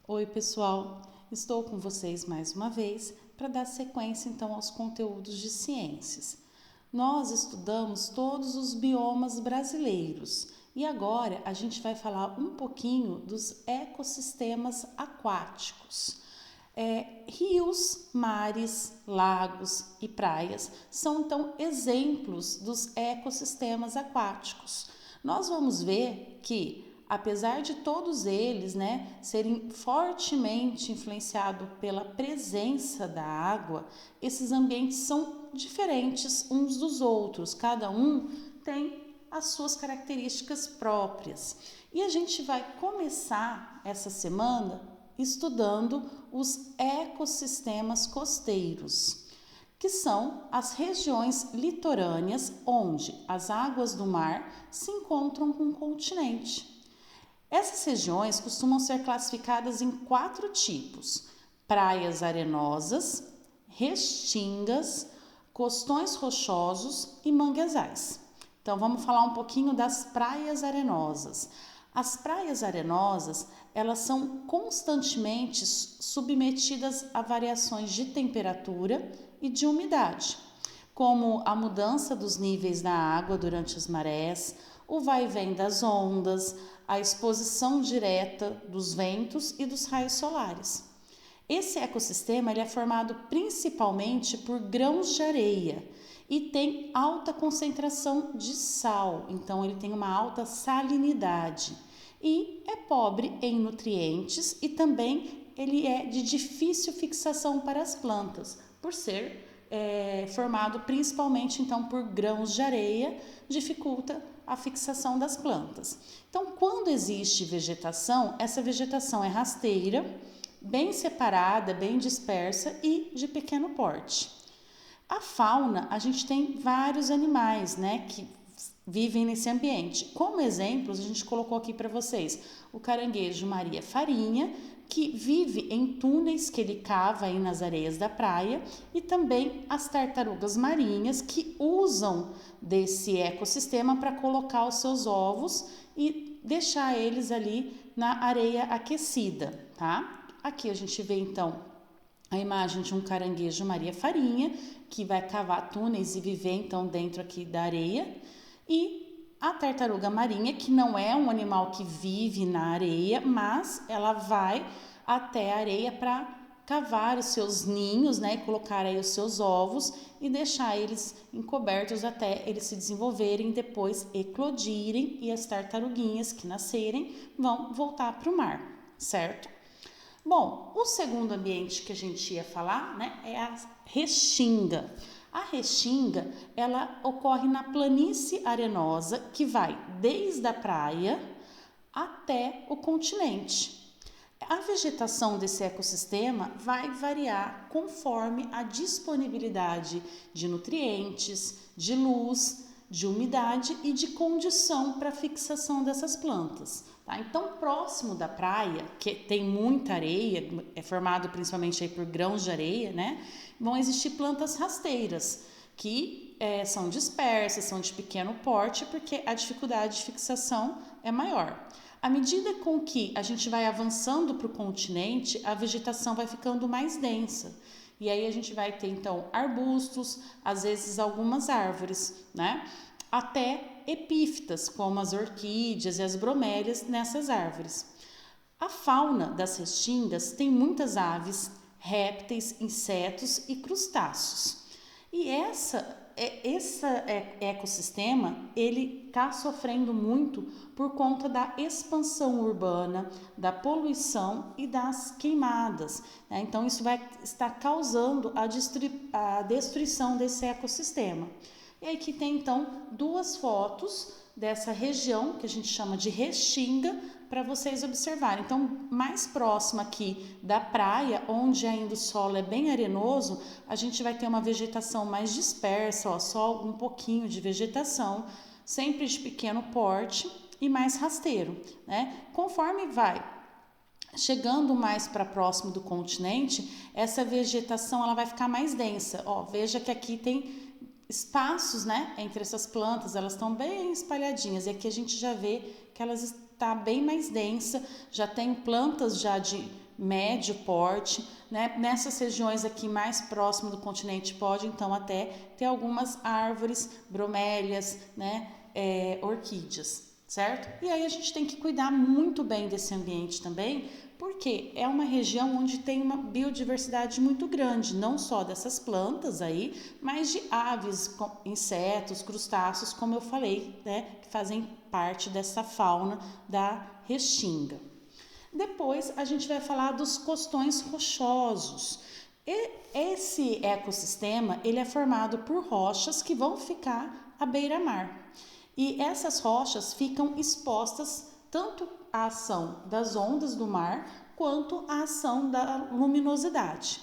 Oi, pessoal. Estou com vocês mais uma vez para dar sequência então aos conteúdos de ciências. Nós estudamos todos os biomas brasileiros e agora a gente vai falar um pouquinho dos ecossistemas aquáticos. Rios, mares, lagos e praias são então exemplos dos ecossistemas aquáticos. Nós vamos ver que, apesar de todos eles, serem fortemente influenciados pela presença da água, esses ambientes são diferentes uns dos outros. Cada um tem as suas características próprias. E a gente vai começar essa semana estudando os ecossistemas costeiros, que são as regiões litorâneas onde as águas do mar se encontram com o continente. Essas regiões costumam ser classificadas em 4 tipos: praias arenosas, restingas, costões rochosos e manguezais. Então vamos falar um pouquinho das praias arenosas. As praias arenosas, elas são constantemente submetidas a variações de temperatura e de umidade, como a mudança dos níveis da água durante as marés, o vai e vem das ondas, a exposição direta dos ventos e dos raios solares. Esse ecossistema ele é formado principalmente por grãos de areia e tem alta concentração de sal, então ele tem uma alta salinidade e é pobre em nutrientes e também ele é de difícil fixação para as plantas, por ser formado principalmente então por grãos de areia, dificulta a fixação das plantas. Então, quando existe vegetação, essa vegetação é rasteira, bem separada, bem dispersa e de pequeno porte. A fauna, a gente tem vários animais, que vivem nesse ambiente. Como exemplos, a gente colocou aqui para vocês o caranguejo Maria Farinha, que vive em túneis que ele cava aí nas areias da praia, e também as tartarugas marinhas que usam desse ecossistema para colocar os seus ovos e deixar eles ali na areia aquecida, tá? Aqui a gente vê então a imagem de um caranguejo Maria Farinha, que vai cavar túneis e viver então dentro aqui da areia, e a tartaruga marinha, que não é um animal que vive na areia, mas ela vai até a areia para cavar os seus ninhos, e colocar aí os seus ovos e deixar eles encobertos até eles se desenvolverem, depois eclodirem e as tartaruguinhas que nascerem vão voltar para o mar, certo? Bom, o segundo ambiente que a gente ia falar, é a restinga. A restinga, ela ocorre na planície arenosa que vai desde a praia até o continente. A vegetação desse ecossistema vai variar conforme a disponibilidade de nutrientes, de luz, de umidade e de condição para fixação dessas plantas. Tá? Então, próximo da praia, que tem muita areia, é formado principalmente aí por grãos de areia, vão existir plantas rasteiras, que são dispersas, são de pequeno porte, porque a dificuldade de fixação é maior. À medida com que a gente vai avançando para o continente, a vegetação vai ficando mais densa. E aí a gente vai ter, então, arbustos, às vezes algumas árvores, até epífitas, como as orquídeas e as bromélias nessas árvores. A fauna das restingas tem muitas aves, répteis, insetos e crustáceos. E esse ecossistema, ele está sofrendo muito por conta da expansão urbana, da poluição e das queimadas. Então, isso vai estar causando a destruição desse ecossistema. E aí que tem, então, 2 fotos dessa região, que a gente chama de restinga, para vocês observarem. Então, mais próximo aqui da praia, onde ainda o solo é bem arenoso, a gente vai ter uma vegetação mais dispersa, só um pouquinho de vegetação, sempre de pequeno porte e mais rasteiro, Conforme vai chegando mais para próximo do continente, essa vegetação ela vai ficar mais densa. Veja que aqui tem espaços, entre essas plantas, elas estão bem espalhadinhas, e aqui a gente já vê que elas está bem mais densa, já tem plantas já de médio porte, né? Nessas regiões aqui mais próximo do continente pode então até ter algumas árvores, bromélias, né? Orquídeas, certo? E aí a gente tem que cuidar muito bem desse ambiente também, porque é uma região onde tem uma biodiversidade muito grande, não só dessas plantas aí, mas de aves, insetos, crustáceos, como eu falei, né? Que fazem parte dessa fauna da Restinga. Depois a gente vai falar dos costões rochosos. Esse ecossistema ele é formado por rochas que vão ficar à beira-mar. E essas rochas ficam expostas tanto à ação das ondas do mar quanto à ação da luminosidade.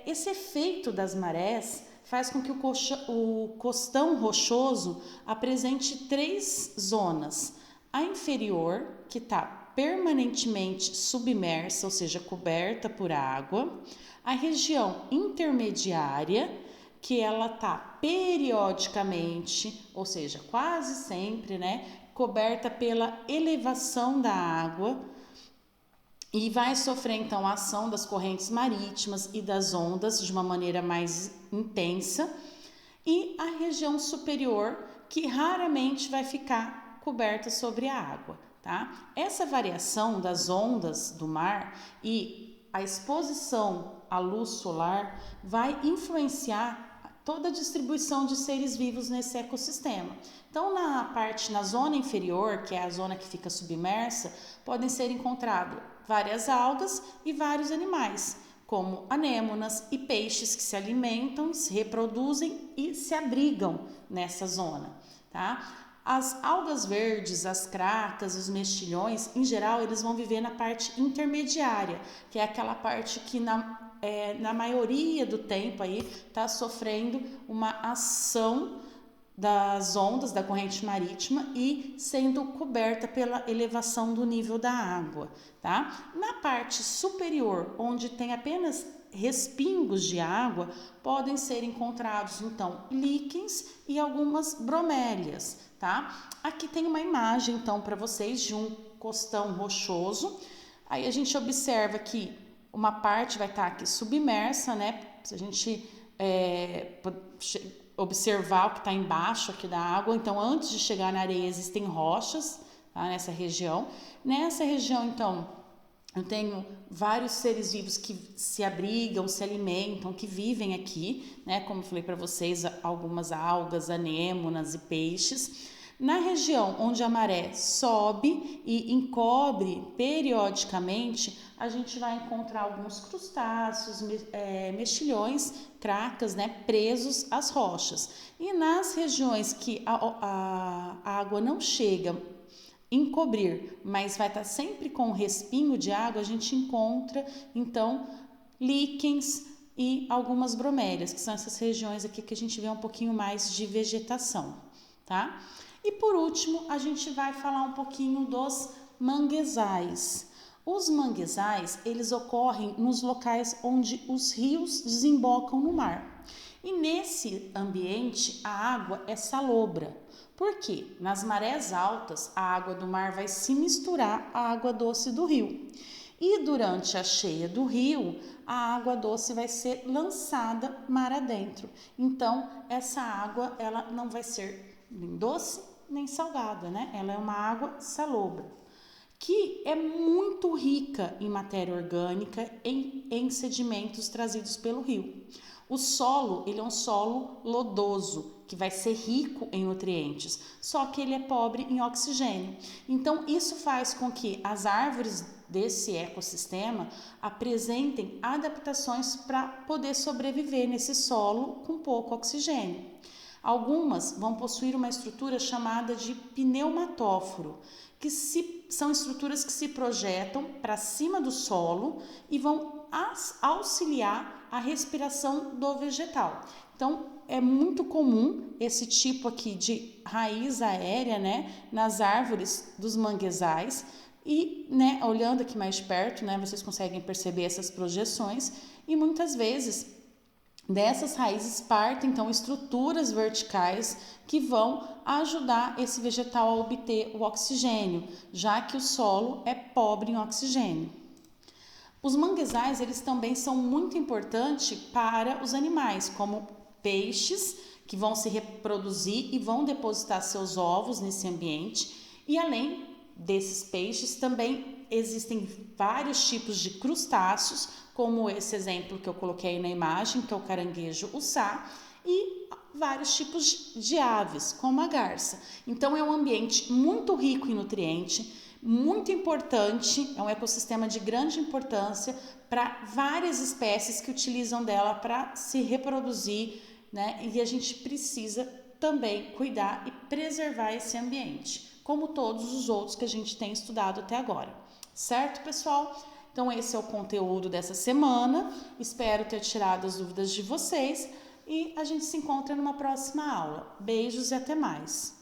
Esse efeito das marés faz com que o costão rochoso apresente 3 zonas. A inferior, que está permanentemente submersa, ou seja, coberta por água. A região intermediária, que ela está periodicamente, ou seja, quase sempre, né, coberta pela elevação da água e vai sofrer então a ação das correntes marítimas e das ondas de uma maneira mais intensa. E a região superior, que raramente vai ficar coberta sobre a água, tá? Essa variação das ondas do mar e a exposição à luz solar vai influenciar toda a distribuição de seres vivos nesse ecossistema. Então, na zona inferior, que é a zona que fica submersa, podem ser encontrados várias algas e vários animais, como anêmonas e peixes que se alimentam, se reproduzem e se abrigam nessa zona, tá? As algas verdes, as cracas, os mexilhões, em geral, eles vão viver na parte intermediária, que é aquela parte que na maioria do tempo aí está sofrendo uma ação das ondas da corrente marítima e sendo coberta pela elevação do nível da água, tá? Na parte superior, onde tem apenas respingos de água, podem ser encontrados então líquens e algumas bromélias, tá? Aqui tem uma imagem então para vocês de um costão rochoso. Aí a gente observa que uma parte vai estar aqui submersa, né? Se a gente observar o que está embaixo aqui da água, então antes de chegar na areia existem rochas, tá? Nessa região. Nessa região, então, eu tenho vários seres vivos que se abrigam, se alimentam, que vivem aqui, né? Como eu falei para vocês, algumas algas, anêmonas e peixes. Na região onde a maré sobe e encobre periodicamente, a gente vai encontrar alguns crustáceos, mexilhões, cracas, né, presos às rochas. E nas regiões que a água não chega a encobrir, mas vai estar sempre com um respingo de água, a gente encontra, então, líquens e algumas bromélias, que são essas regiões aqui que a gente vê um pouquinho mais de vegetação, tá? E por último, a gente vai falar um pouquinho dos manguezais. Os manguezais, eles ocorrem nos locais onde os rios desembocam no mar. E nesse ambiente, a água é salobra. Por quê? Nas marés altas, a água do mar vai se misturar à água doce do rio. E durante a cheia do rio, a água doce vai ser lançada mar adentro. Então, essa água, ela não vai ser nem doce, nem salgada, né? Ela é uma água salobra, que é muito rica em matéria orgânica em sedimentos trazidos pelo rio. O solo, ele é um solo lodoso, que vai ser rico em nutrientes, só que ele é pobre em oxigênio. Então, isso faz com que as árvores desse ecossistema apresentem adaptações para poder sobreviver nesse solo com pouco oxigênio. Algumas vão possuir uma estrutura chamada de pneumatóforo, que são estruturas que se projetam para cima do solo e vão auxiliar a respiração do vegetal. Então, é muito comum esse tipo aqui de raiz aérea, né, nas árvores dos manguezais. E, né, olhando aqui mais perto, né, vocês conseguem perceber essas projeções e muitas vezes dessas raízes partem, então, estruturas verticais que vão ajudar esse vegetal a obter o oxigênio, já que o solo é pobre em oxigênio. Os manguezais, eles também são muito importantes para os animais, como peixes, que vão se reproduzir e vão depositar seus ovos nesse ambiente. E além desses peixes, também existem vários tipos de crustáceos, como esse exemplo que eu coloquei aí na imagem, que é o caranguejo uçá, e vários tipos de aves, como a garça. Então é um ambiente muito rico em nutrientes, muito importante, é um ecossistema de grande importância para várias espécies que utilizam dela para se reproduzir, né? E a gente precisa também cuidar e preservar esse ambiente, como todos os outros que a gente tem estudado até agora. Certo, pessoal? Então esse é o conteúdo dessa semana. Espero ter tirado as dúvidas de vocês e a gente se encontra numa próxima aula. Beijos e até mais!